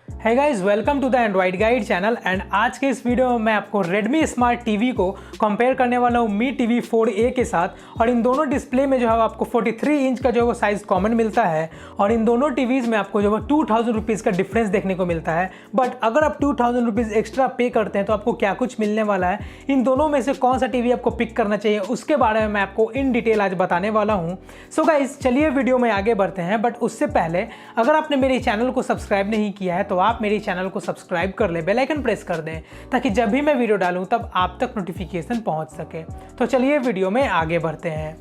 है guys, welcome to the Android guide channel. And आज के इस वीडियो में मैं आपको Redmi स्मार्ट टीवी को कंपेयर करने वाला हूँ Mi TV 4a के साथ। और इन दोनों डिस्प्ले में जो है आपको 43 इंच का जो है वो साइज़ कॉमन मिलता है और इन दोनों टीवीज़ में आपको जो है 2000 रुपीज़ का डिफरेंस देखने को मिलता है। बट अगर आप 2000 रुपीज़ एक्स्ट्रा पे करते हैं तो आपको क्या कुछ मिलने वाला है, इन दोनों में से कौन सा टीवी आपको पिक करना चाहिए, उसके बारे में मैं आपको इन डिटेल आज बताने वाला हूँ। सो गाइज चलिए वीडियो में आगे बढ़ते हैं। बट उससे पहले अगर आपने मेरे चैनल को सब्सक्राइब नहीं किया है तो आप मेरे चैनल को सब्सक्राइब कर ले, बेल आइकन प्रेस कर दें ताकि जब भी मैं वीडियो डालूं तब आप तक नोटिफिकेशन पहुंच सके। तो चलिए वीडियो में आगे बढ़ते हैं।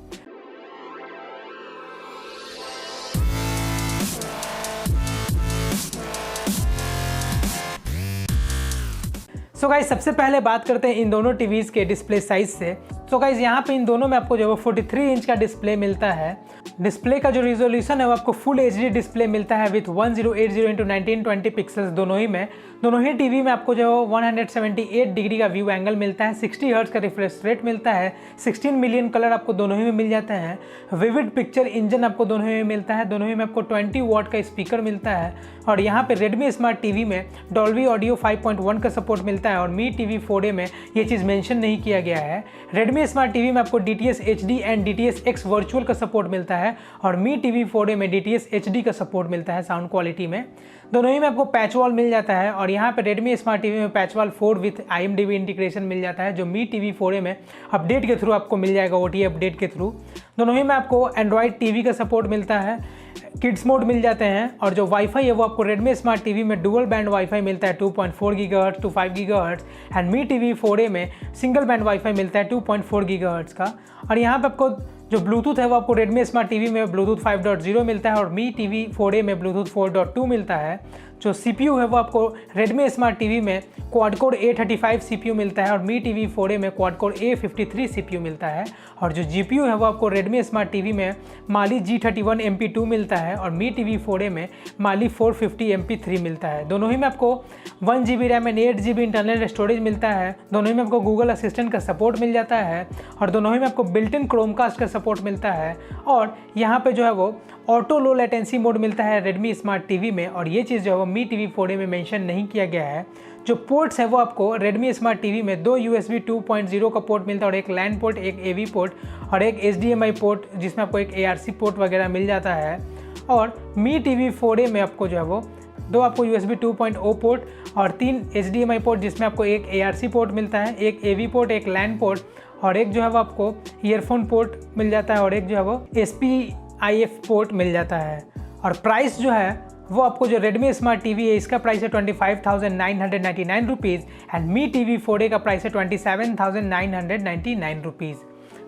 सो गाइज सबसे पहले बात करते हैं इन दोनों टीवीज़ के डिस्प्ले साइज से। सो गाइज यहाँ पे इन दोनों में आपको जो है 43 इंच का डिस्प्ले मिलता है। डिस्प्ले का जो रिजोल्यूशन है वो आपको फुल HD डिस्प्ले मिलता है विथ 1080x1920 पिक्सल्स दोनों ही टीवी में आपको जो है 178 डिग्री का व्यू एंगल मिलता है, 60 हर्ट्ज का रिफ्रेश रेट मिलता है, 16 मिलियन कलर आपको दोनों ही में मिल जाते हैं, विविड पिक्चर इंजन आपको दोनों ही में मिलता है, दोनों ही में आपको 20 वॉट का स्पीकर मिलता है। और यहाँ पे Redmi स्मार्ट टीवी में डॉल्बी ऑडियो 5.1 का सपोर्ट मिलता है और Mi TV 4a में ये चीज़ मेंशन नहीं किया गया है। Redmi स्मार्ट टीवी में आपको DTS HD and DTS X virtual का सपोर्ट मिलता है और Mi TV 4a में DTS HD का सपोर्ट मिलता है साउंड क्वालिटी में। दोनों ही में आपको पैच वॉल मिल जाता है और यहाँ पे Redmi स्मार्ट टीवी में PatchWall 4 with IMDb integration मिल जाता है जो Mi TV 4a में अपडेट के थ्रू आपको मिल जाएगा, OTA अपडेट के थ्रू। दोनों ही में आपको एंड्रॉयड टीवी का सपोर्ट मिलता है, किड्स मोड मिल जाते हैं और जो वाईफाई है वो आपको Redmi स्मार्ट टीवी में डुअल बैंड वाईफाई मिलता है 2.4 GHz to 5 GHz and Mi TV 4a में सिंगल बैंड वाईफाई मिलता है 2.4 GHz का। और यहाँ पे आपको जो ब्लूटूथ है वो आपको Redmi स्मार्ट टीवी में ब्लूटूथ 5.0 मिलता है और Mi TV 4a में ब्लूटूथ 4.2 मिलता है। जो CPU है वो आपको Redmi स्मार्ट टीवी में क्वाड कोर A35 CPU मिलता है और Mi TV 4a में क्वाड कोर A53 CPU मिलता है। और जो GPU है वो आपको Redmi स्मार्ट टीवी में Mali G31 MP2 मिलता है और Mi TV 4a में Mali 450 MP3 मिलता है। दोनों ही में आपको 1GB RAM and 8GB internal storage मिलता है। दोनों ही में आपको गूगल असिस्टेंट का सपोर्ट मिल जाता है और दोनों ही में आपको बिल्ट इन क्रोमकास्ट का सपोर्ट मिलता है। और यहाँ पे जो है वो ऑटो लो लेटेंसी मोड मिलता है Redmi स्मार्ट टीवी में और ये चीज़ जो है वो Mi TV 4a में मेंशन नहीं किया गया है। जो पोर्ट्स है वो आपको Redmi स्मार्ट टीवी में 2 USB 2.0 का पोर्ट मिलता है और एक लैन पोर्ट, एक AV पोर्ट और एक HDMI पोर्ट जिसमें आपको एक ARC पोर्ट वगैरह मिल जाता है। और Mi TV 4a में आपको जो है वो 2 आपको USB 2.0 पोर्ट और 3 HDMI पोर्ट जिसमें आपको एक ARC पोर्ट मिलता है, एक AV पोर्ट, एक लैन पोर्ट और एक जो है वो आपको ईयरफोन पोर्ट मिल जाता है और एक जो है वो SPIF पोर्ट मिल जाता है। और प्राइस जो है वो आपको जो Redmi स्मार्ट टीवी है इसका प्राइस है 25,999 rupees and Mi TV 4a का प्राइस है 27,999 रुपीज़।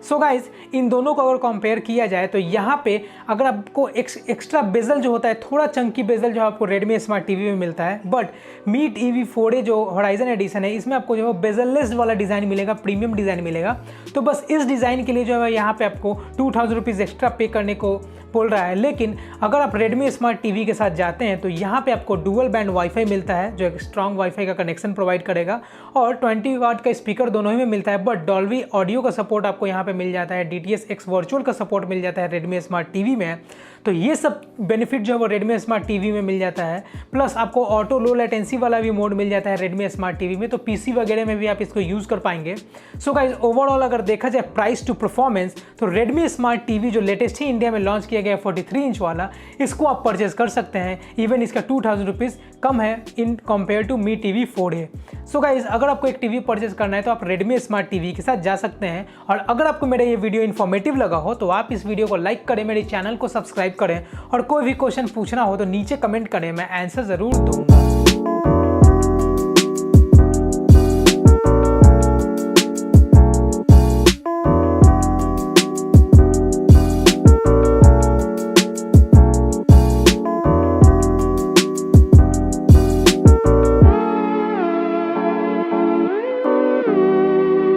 सो गाइज इन दोनों को अगर कंपेयर किया जाए तो यहाँ पे अगर आपको एक्स्ट्रा बेजल जो होता है, थोड़ा चंकी बेजल जो आपको Redmi स्मार्ट टीवी में मिलता है, बट Mi TV 4a जो होराइजन एडिशन है इसमें आपको जो है बेजललेस वाला डिज़ाइन मिलेगा, प्रीमियम डिज़ाइन मिलेगा। तो बस इस डिज़ाइन के लिए जो है यहाँ पे आपको 2000 रुपीज़ एक्स्ट्रा पे करने को बोल रहा है। लेकिन अगर आप Redmi स्मार्ट टीवी के साथ जाते हैं तो यहाँ पे आपको डुअल बैंड वाईफाई मिलता है जो एक स्ट्रॉन्ग वाईफाई का कनेक्शन प्रोवाइड करेगा और 20 वाट का स्पीकर दोनों ही में मिलता है। बट डॉल्बी ऑडियो का सपोर्ट आपको यहाँ पे मिल जाता है, DTS X वर्चुअल का सपोर्ट मिल जाता है Redmi स्मार्ट टीवी में। तो ये सब बेनिफिट जो है वो Redmi स्मार्ट टीवी में मिल जाता है। प्लस आपको ऑटो लो लेटेंसी वाला भी मोड मिल जाता है Redmi स्मार्ट टीवी में, तो PC वगैरह में भी आप इसको यूज़ कर पाएंगे। सो गाइस ओवरऑल अगर देखा जाए प्राइस टू परफॉर्मेंस तो Redmi स्मार्ट टीवी जो लेटेस्ट ही इंडिया में लॉन्च किया गया है 43 इंच वाला, इसको आप परचेज कर सकते हैं। इवन इसका 2000 रुपीज़ कम है in compare to Mi TV 4a। So guys अगर आपको एक टीवी परचेज करना है तो आप Redmi स्मार्ट टीवी के साथ जा सकते हैं। और अगर आपको मेरा ये वीडियो इन्फॉर्मेटिव लगा हो तो आप इस वीडियो को लाइक करें, मेरे चैनल को सब्सक्राइब करें और कोई भी क्वेश्चन पूछना हो तो नीचे कमेंट करें, मैं आंसर ज़रूर दूंगा।